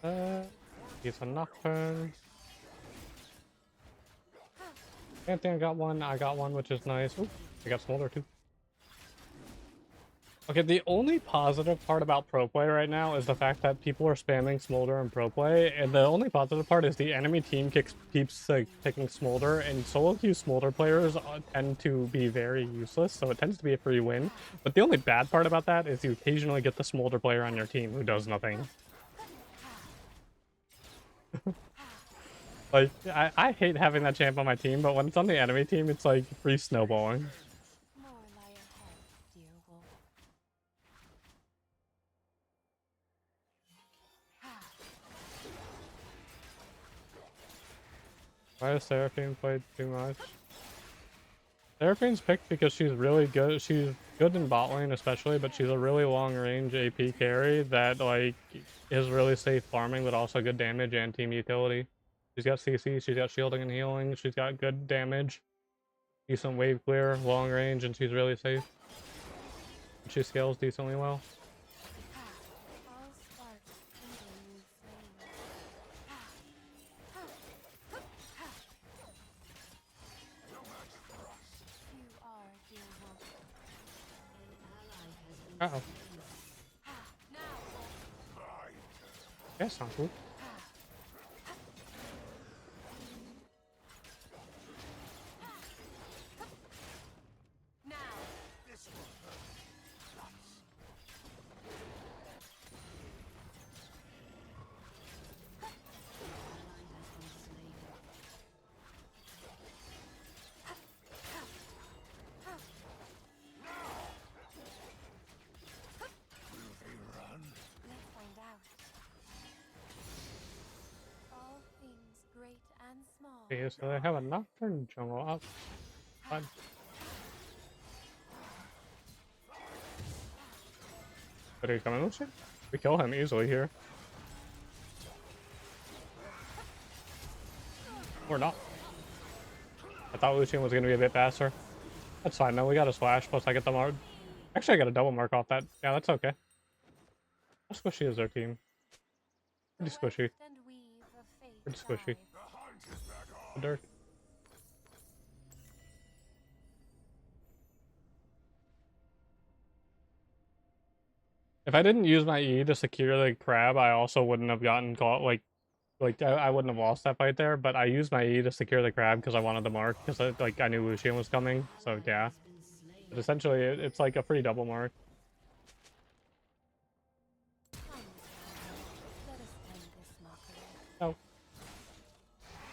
Use a Nocturne. Anthony got one. I got one, which is nice. Ooh, I got Smolder too. Okay, the only positive part about pro play right now is the fact that people are spamming Smolder in pro play, and the only positive part is the enemy team keeps picking Smolder, and solo queue Smolder players tend to be very useless, so it tends to be a free win. But the only bad part about that is you occasionally get the Smolder player on your team who does nothing. Like, I hate having that champ on my team, but when it's on the enemy team, it's like free snowballing. Why has Seraphine played too much? Seraphine's picked because she's really good. She's good in bot lane especially, but she's a really long range AP carry that like is really safe farming, but also good damage and team utility. She's got CC, she's got shielding and healing, she's got good damage, decent wave clear, long range, and she's really safe. She scales decently well. Uh-oh. That's not cool. Okay, so they have a Nocturne jungle up. Fine. But he's coming with shit. We kill him easily here. Or not. I thought Lucian was going to be a bit faster. That's fine though, we got a splash, plus I get the mark. Actually, I got a double mark off that. Yeah, that's okay. How squishy is their team? Pretty squishy. Pretty squishy. Dirt. If I didn't use my E to secure the crab, I also wouldn't have gotten caught. Like I wouldn't have lost that fight there. But I used my E to secure the crab because I wanted the mark because I knew Lucian was coming. So yeah. But essentially, it's like a free double mark. Oh.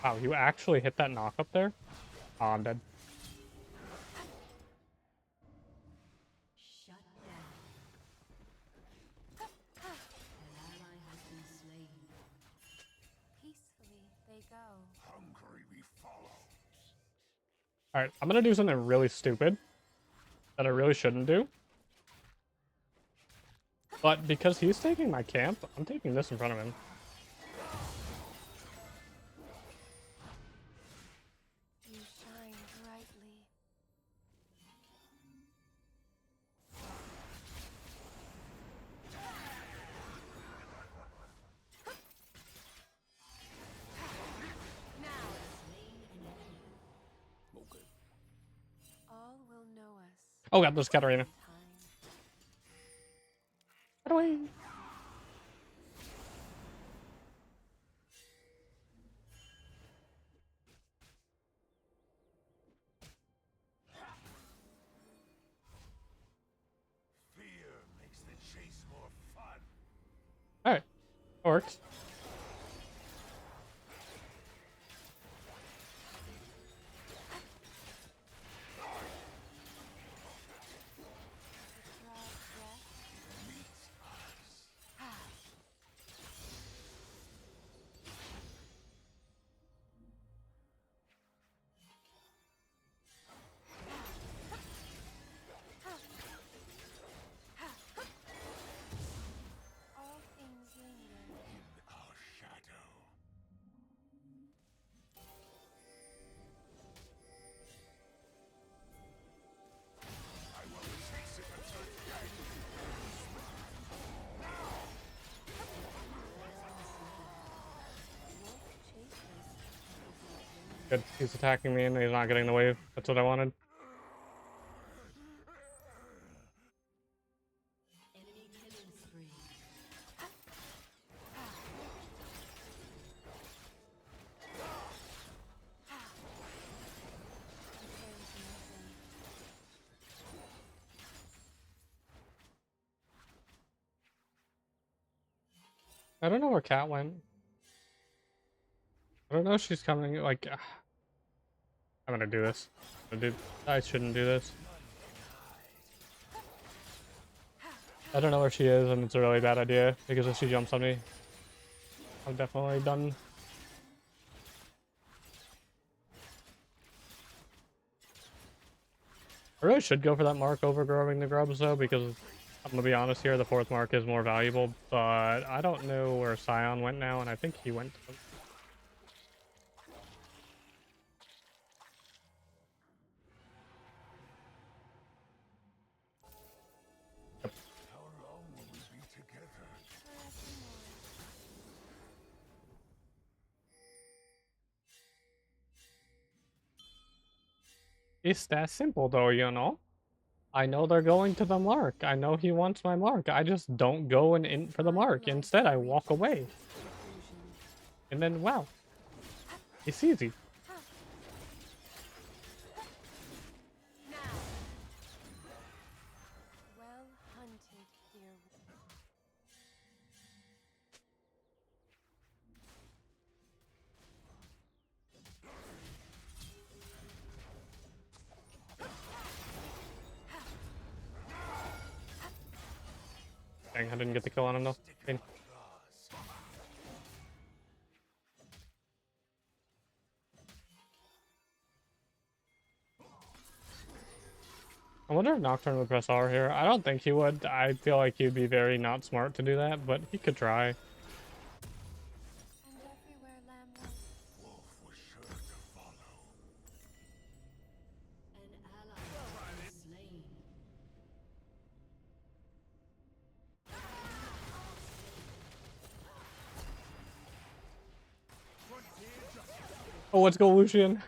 Wow, you actually hit that knock up there? Oh, I'm dead. Alright, I'm gonna do something really stupid that I really shouldn't do. But because he's taking my camp, I'm taking this in front of him. Oh god, there's Katarina. Get away! Alright, that works. Good. He's attacking me and he's not getting the wave. That's what I wanted. I don't know where Cat went. I don't know if she's coming. Like, I'm gonna do this. I shouldn't do this. I don't know where she is, and it's a really bad idea because if she jumps on me, I'm definitely done. I really should go for that mark over growing the grubs though, because I'm gonna be honest here, the fourth mark is more valuable. But I don't know where Scion went now, and I think he went to It's that simple though, you know? I know they're going to the mark. I know he wants my mark. I just don't go and in for the mark. Instead, I walk away. And then, wow. It's easy. Dang, I didn't get the kill on him though. Pain. I wonder if Nocturne would press R here. I don't think he would. I feel like he'd be very not smart to do that, but he could try. Oh, let's go, Lucian.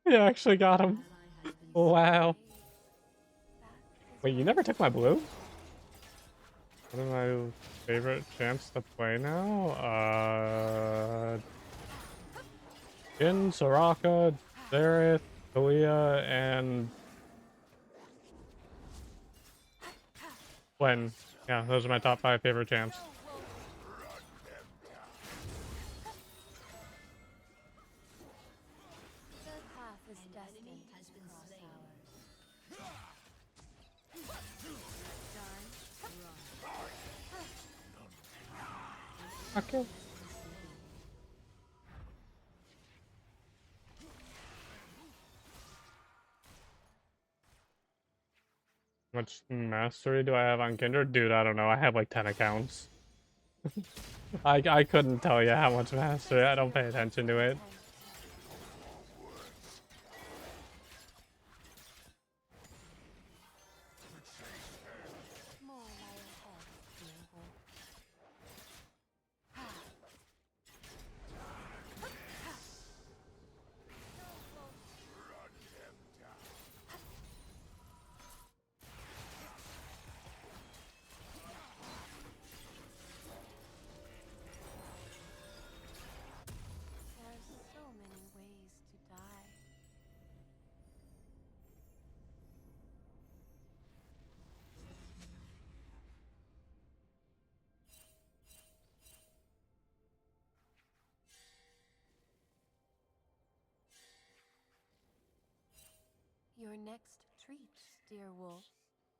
Yeah, actually got him. Wow. Wait, you never took my blue? One of my favorite champs to play now? Jhin, Soraka, Xerath, Talia, and Gwen. Yeah, those are my top 5 favorite champs. Okay. How much mastery do I have on Kindred? Dude, I don't know. I have like 10 accounts. I couldn't tell you how much mastery. I don't pay attention to it. Your next treat, dear wolf.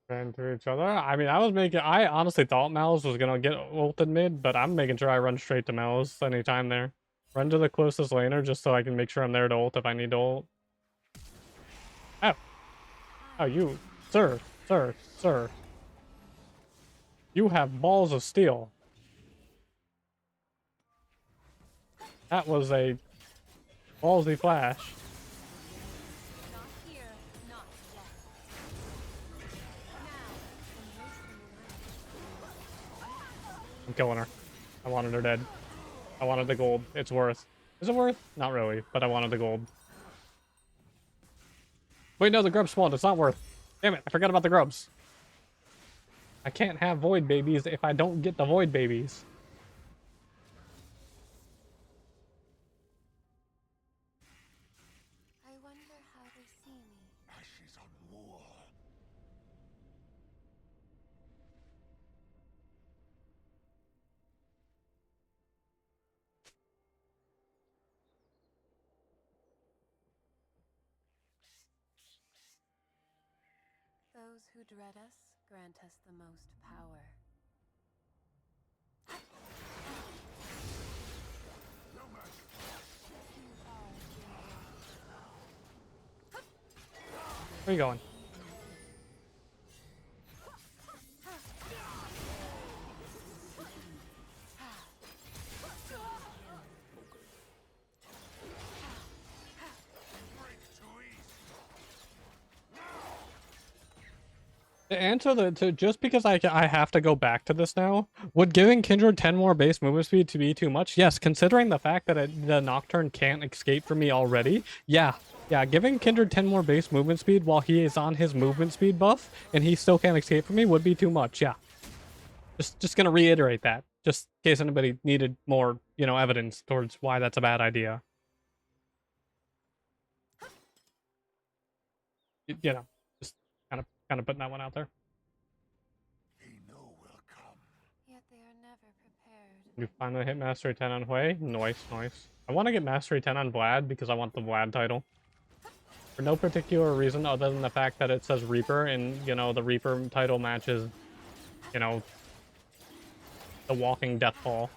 Ran through each other. I mean, I honestly thought Mal's was gonna get ulted mid, but I'm making sure I run straight to Mal's anytime there. Run to the closest laner just so I can make sure I'm there to ult if I need to ult. Oh. Oh, you. Sir. Sir. Sir. You have balls of steel. That was a ballsy flash. I'm killing her. I wanted her dead. I wanted the gold. It's worth. Is it worth? Not really, but I wanted the gold. Wait, no, the grub spawned. It's not worth. Damn it, I forgot about the grubs. I can't have void babies if I don't get the void babies. I wonder how they see me. Ashes on war. Those who dread us grant us the most power. No magic. You are dear Where you going? Break too easy. To answer to just because I have to go back to this now, would giving Kindred 10 more base movement speed to be too much? Yes, considering the fact that the Nocturne can't escape from me already. Yeah, giving Kindred 10 more base movement speed while he is on his movement speed buff and he still can't escape from me would be too much. Yeah, just gonna reiterate that, just in case anybody needed more, you know, evidence towards why that's a bad idea. You know, just kind of putting that one out there. They know will come. Yet they are never prepared. You finally hit Mastery 10 on Hui. Nice, nice. I want to get Mastery 10 on Vlad because I want the Vlad title. For no particular reason other than the fact that it says Reaper, and, you know, the Reaper title matches, you know, the walking Deathfall.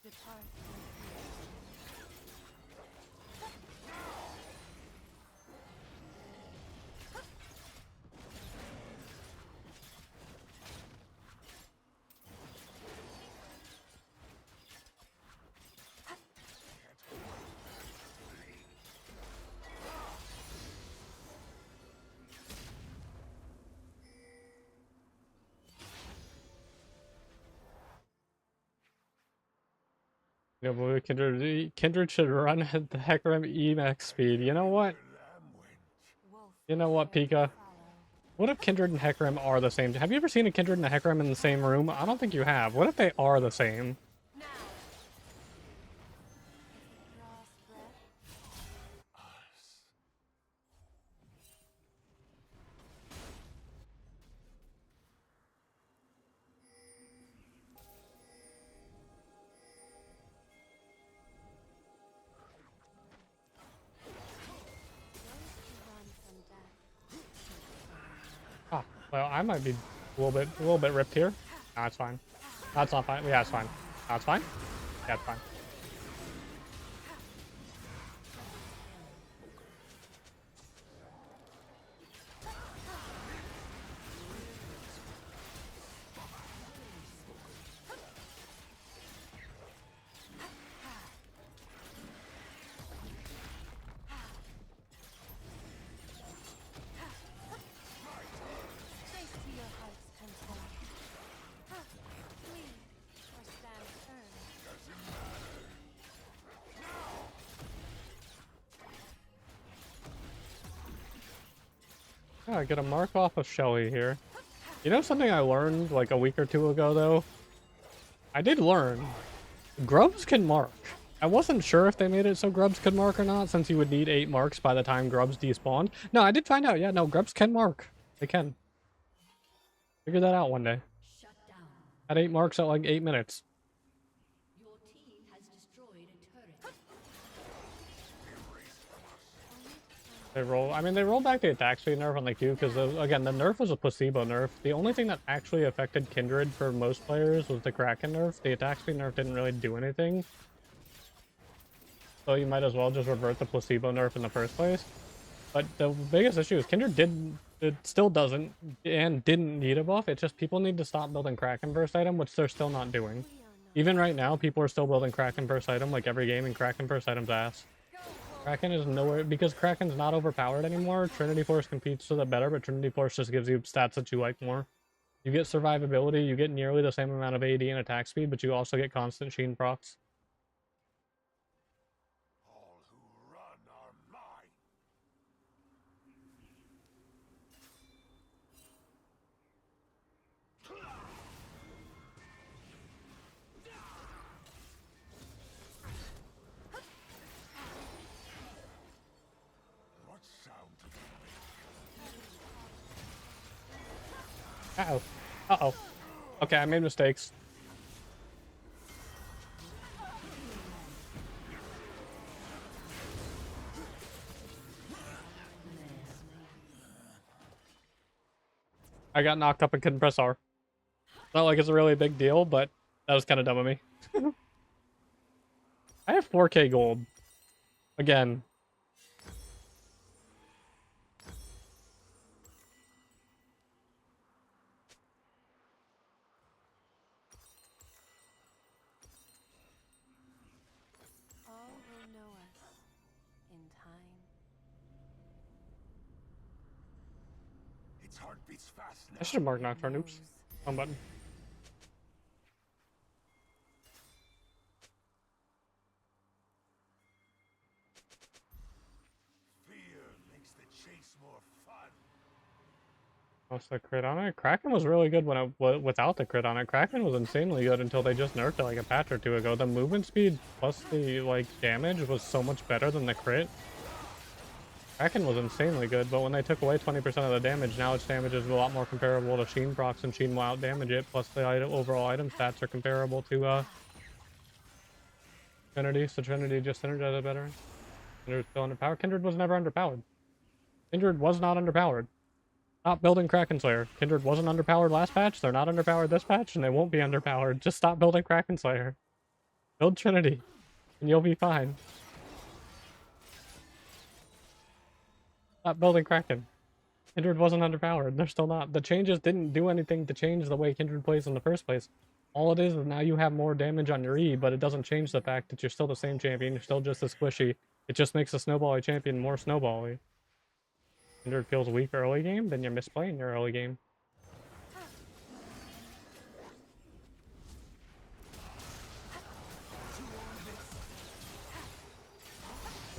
Depart. You know, Kindred should run at the Hecarim Emax speed. You know what? Lamb went. Wolf You know what, prepared to Pika? follow. What if Kindred and Hecarim are the same? Have you ever seen a Kindred and a Hecarim in the same room? I don't think you have. What if they are the same? Now. If it draws breath, Us. those who run from death. Ah, well, I might be a little bit ripped here. Nah, it's fine. That's not fine. Yeah, it's fine. That's fine. Yeah, it's fine. Face to your heart's content. Flee or stand firm. Oh, I get a mark off of Shelly here. You know something I learned like a week or two ago, though? I did learn. Grubs can mark. I wasn't sure if they made it so grubs could mark or not, since you would need 8 marks by the time grubs despawned. No, I did find out. Yeah, no, grubs can mark. They can. Figure that out one day. Shut down. At 8 marks at like 8 minutes. Your team has destroyed a turret. Only to find They roll. I mean, they rolled back the attack speed nerf on the Q because, again, the nerf was a placebo nerf. The only thing that actually affected Kindred for most players was the Kraken nerf. The attack speed nerf didn't really do anything. So you might as well just revert the placebo nerf in the first place. But the biggest issue is Kindred it still doesn't, and didn't need a buff. It's just people need to stop building Kraken burst item, which they're still not doing. Even right now, people are still building Kraken burst item like every game, and Kraken burst item's ass. Kraken is nowhere, because Kraken's not overpowered anymore. Trinity Force competes with it better, but Trinity Force just gives you stats that you like more. You get survivability, you get nearly the same amount of AD and attack speed, but you also get constant Sheen procs. All who run are mine. What sound did you make? Uh-oh. Uh-oh. Okay, I made mistakes. I got knocked up and couldn't press R. Not like it's a really big deal, but that was kind of dumb of me. I have 4K gold. Again. All will know us in time. Its heart beats fast now. I should have marked Nocturne. Oops. Wrong button. Fear makes the chase more fun. What's the crit on it? Kraken was really good when without the crit on it. Kraken was insanely good until they just nerfed it like a patch or two ago. The movement speed plus the like damage was so much better than the crit. Kraken was insanely good, but when they took away 20% of the damage, now its damage is a lot more comparable to Sheen procs, and Sheen will out damage it, plus the overall item stats are comparable to Trinity, so Trinity just synergized it better. Kindred's still underpowered. Kindred was never underpowered. Kindred was not underpowered. Stop building Kraken Slayer. Kindred wasn't underpowered last patch, they're not underpowered this patch, and they won't be underpowered. Just stop building Kraken Slayer. Build Trinity, and you'll be fine. Stop building Kraken. Kindred wasn't underpowered. They're still not. The changes didn't do anything to change the way Kindred plays in the first place. All it is now you have more damage on your E, but it doesn't change the fact that you're still the same champion. You're still just as squishy. It just makes a snowbally champion more snowbally. Kindred feels weak early game, then you're misplaying your early game.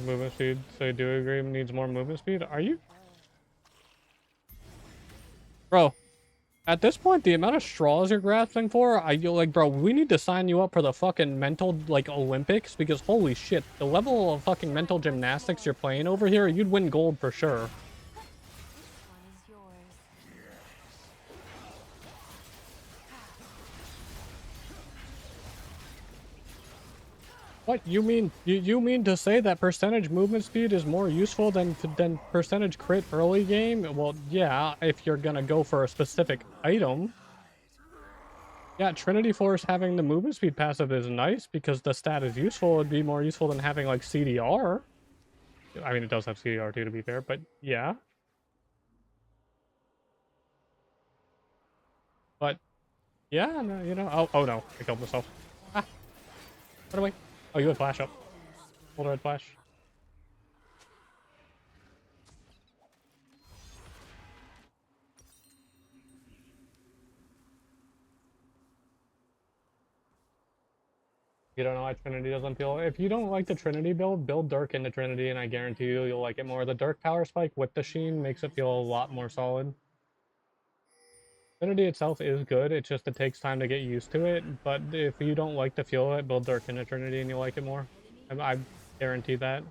Movement speed, so you do agree needs more movement speed? Are you? Bro, at this point, the amount of straws you're grasping for, bro, we need to sign you up for the fucking mental, like, Olympics, because holy shit, the level of fucking mental gymnastics you're playing over here, you'd win gold for sure. This one is yours. What, you mean to say that percentage movement speed is more useful than percentage crit early game? Well, yeah, if you're gonna go for a specific item. Yeah, Trinity Force having the movement speed passive is nice because the stat is useful. It'd be more useful than having like CDR. I mean, it does have CDR too, to be fair, but yeah. But yeah, no, you know. Oh no, I killed myself. Ah, run away. Oh, you had flash up. Hold red flash. You don't know why Trinity doesn't feel. If you don't like the Trinity build Dirk into Trinity, and I guarantee you'll like it more. The Dirk power spike with the Sheen makes it feel a lot more solid. Trinity itself is good, it takes time to get used to it, but if you don't like the feel of it, build Dirk into Trinity and you'll like it more. I guarantee that.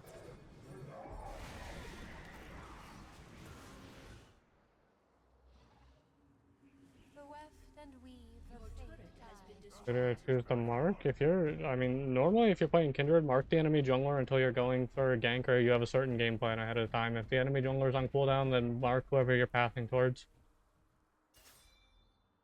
The weft and weave of fate tide. Gonna choose the mark. If you're, I mean, normally if you're playing Kindred, mark the enemy jungler until you're going for a gank or you have a certain game plan ahead of time. If the enemy jungler's on cooldown, then mark whoever you're pathing towards.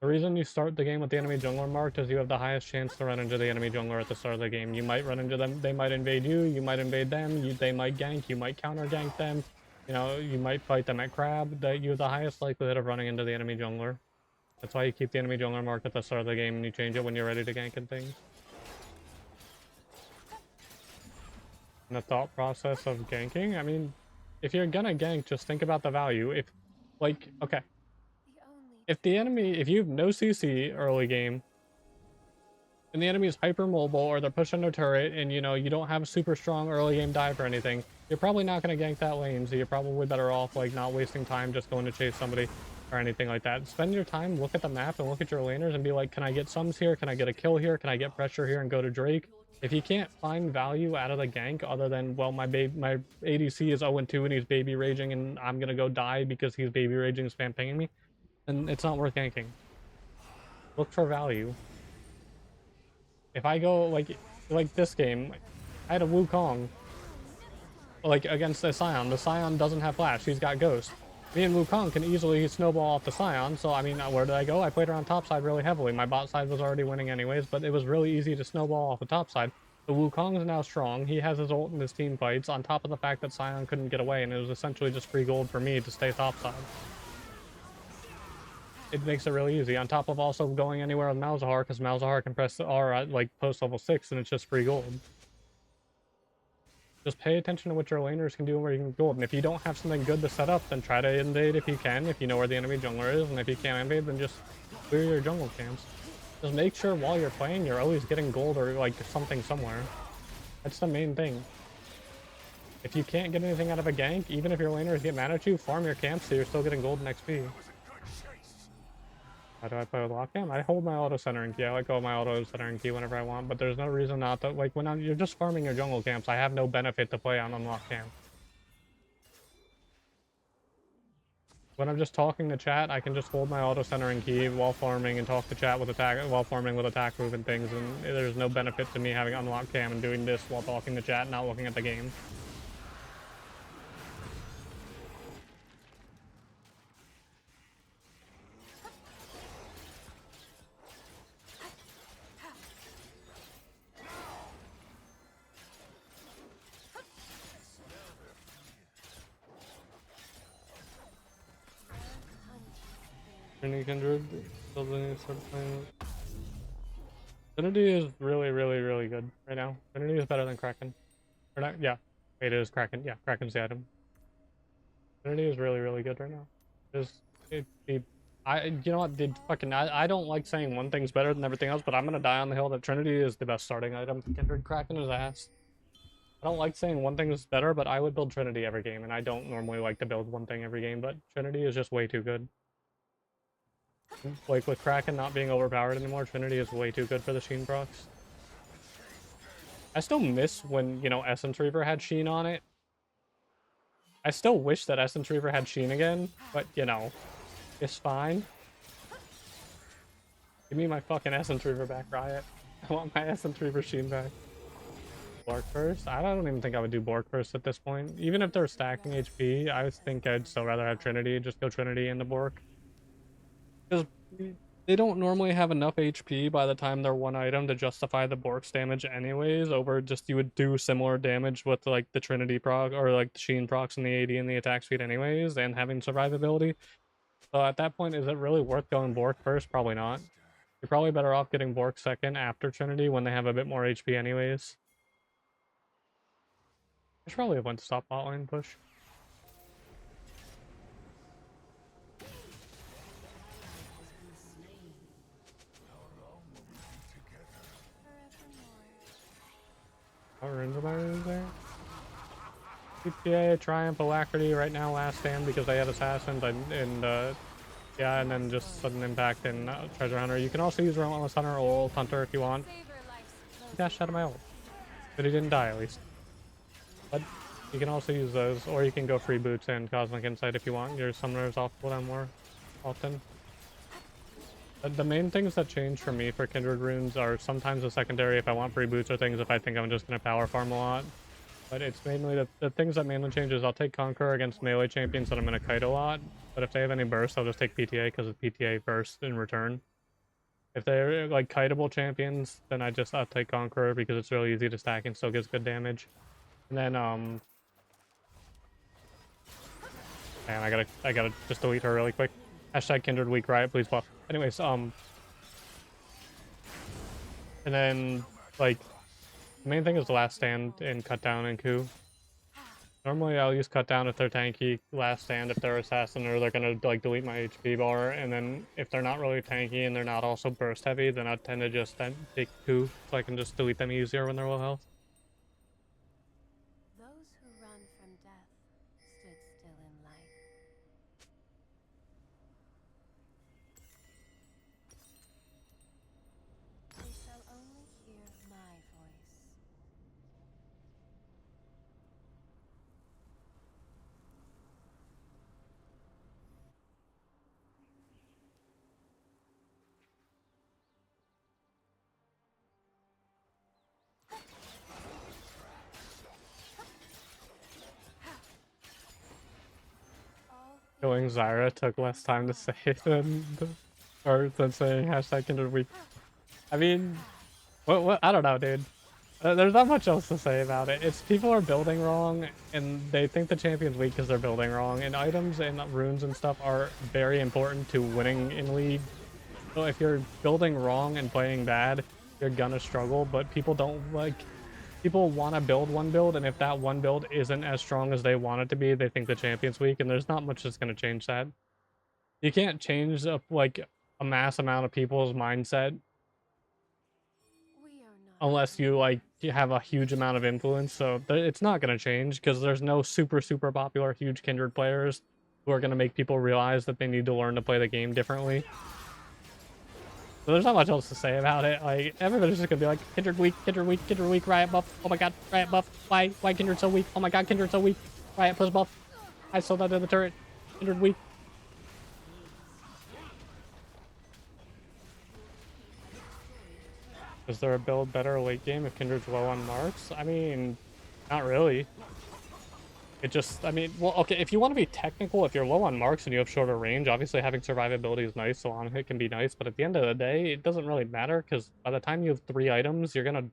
The reason you start the game with the enemy jungler marked is you have the highest chance to run into the enemy jungler at the start of the game. You might run into them, they might invade you, you might invade them, they might gank, you might counter gank them, you know, you might fight them at crab, that you have the highest likelihood of running into the enemy jungler. That's why you keep the enemy jungler marked at the start of the game and you change it when you're ready to gank and things. And the thought process of ganking, I mean, if you're gonna gank, just think about the value. If, like, okay, The only if the enemy, if you have no CC early game, and the enemy is hyper mobile or they're pushing their turret and you know you don't have a super strong early game dive or anything, you're probably not going to gank that lane, so you're probably better off like not wasting time just going to chase somebody or anything like that. Spend your time, look at the map and look at your laners and be like, can I get sums here, can I get a kill here, can I get pressure here and go to Drake? If you can't find value out of the gank other than, well, my ADC is 0-2 and he's baby raging and I'm gonna go die because he's baby raging and spam pinging me, then it's not worth ganking. Look for value. If I go like this game, I had a Wukong like against the Scion. The Scion doesn't have flash. He's got Ghost. Me and Wukong can easily snowball off the Scion. So I mean, where did I go? I played her on top side really heavily. My bot side was already winning anyways, but it was really easy to snowball off the top side. The Wukong is now strong. He has his ult in his team fights. On top of the fact that Scion couldn't get away, and it was essentially just free gold for me to stay top side. It makes it really easy. On top of also going anywhere with Malzahar, because Malzahar can press the R at like post level 6 and it's just free gold. Just pay attention to what your laners can do and where you can gold. And if you don't have something good to set up, then try to invade if you can, if you know where the enemy jungler is. And if you can't invade, then just clear your jungle camps. Just make sure while you're playing, you're always getting gold or like something somewhere. That's the main thing. If you can't get anything out of a gank, even if your laners get mad at you, farm your camps so you're still getting gold and XP. How do I play with lockdown? I hold my auto centering key. I let go of my auto centering key whenever I want, but there's no reason not to. Like, you're just farming your jungle camps, I have no benefit to play on unlocked camp. When I'm just talking to chat, I can just hold my auto centering key while farming and talk to chat with attack, while farming with attack move and things, and there's no benefit to me having unlocked cam and doing this while talking to chat, not looking at the game. Trinity Kindred, Trinity is really, really, really good right now. Trinity is better than Kraken. Or not, yeah. Wait, it is Kraken. Yeah, Kraken's the item. Trinity is really, really good right now. You know what, dude, fucking, I don't like saying one thing's better than everything else, but I'm gonna die on the hill that Trinity is the best starting item. Kindred Kraken is ass. I don't like saying one thing is better, but I would build Trinity every game, and I don't normally like to build one thing every game, but Trinity is just way too good. Like, with Kraken not being overpowered anymore, Trinity is way too good for the Sheen procs. I still miss when, you know, Essence Reaver had Sheen on it. I still wish that Essence Reaver had Sheen again, but, you know, it's fine. Give me my fucking Essence Reaver back, Riot. I want my Essence Reaver Sheen back. Bork first? I don't even think I would do Bork first at this point. Even if they're stacking HP, I think I'd still rather have Trinity. Just go Trinity into Bork. Because they don't normally have enough HP by the time they're one item to justify the Bork's damage anyways, over just you would do similar damage with like the Trinity proc, or like the Sheen procs and the AD and the attack speed anyways, and having survivability. So at that point, is it really worth going Bork first? Probably not. You're probably better off getting Bork second after Trinity when they have a bit more HP anyways. I should probably have went to stop bot lane push. Power into my room there. CPA, Triumph, Alacrity, right now last stand because they had Assassins, and yeah, and then just Sudden Impact and Treasure Hunter. You can also use Relentless Hunter or Ult Hunter if you want. He dashed out of my ult. But he didn't die at least. But you can also use those, or you can go Free Boots and Cosmic Insight if you want. Your summoners off cooldown more often. The main things that change for me for Kindred runes are sometimes a secondary if I want free boots or things if I think I'm just going to power farm a lot. But it's mainly the things that mainly change is I'll take Conqueror against melee champions that I'm going to kite a lot. But if they have any burst, I'll just take PTA because it's PTA burst in return. If they're like kiteable champions, then I'll take Conqueror because it's really easy to stack and still gives good damage. And then man, I gotta just delete her really quick. Hashtag Kindred weak riot, please buff. Anyways, and then like the main thing is the last stand and cut down and coup. Normally I'll use cut down if they're tanky, last stand if they're assassin, or they're gonna like delete my HP bar, and then if they're not really tanky and they're not also burst heavy, then I tend to just then take coup so I can just delete them easier when they're low health. Those who run from death stood still in life. They shall only hear my voice. Killing Zyra took less time to say than saying hashtag Kindred weak. I mean, what? I don't know, dude. There's not much else to say about it. It's people are building wrong, and they think the champion's weak because they're building wrong. And items and runes and stuff are very important to winning in League. So if you're building wrong and playing bad, you're gonna struggle. But people don't like. People want to build one build, and if that one build isn't as strong as they want it to be, they think the champion's weak, and there's not much that's gonna change that. You can't change like a mass amount of people's mindset We are not unless you have a huge amount of influence. So it's not going to change because there's no super popular huge Kindred players who are going to make people realize that they need to learn to play the game differently. So there's not much else to say about it. Like everybody's just gonna be like Kindred weak, Kindred weak, Kindred weak, Riot buff. Oh my god, Riot buff. Why Kindred so weak? Oh my god, Kindred so weak. Riot plus buff. I saw that in the turret. Kindred weak. Is there a build better late game if Kindred's low on marks? I mean, not really. It just, I mean, well, okay, if you want to be technical, if you're low on marks and you have shorter range, obviously having survivability is nice, so on hit can be nice, but at the end of the day, it doesn't really matter, because by the time you have 3 items, you're gonna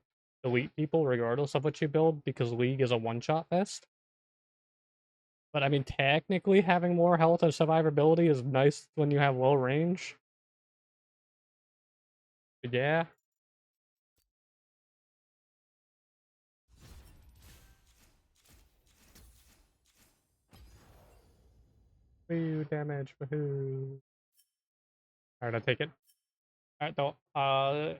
delete people regardless of what you build, because League is a one-shot fest. But I mean, technically, having more health and survivability is nice when you have low range. But yeah. Woo, damage, woohoo. Alright, I take it. Alright, though,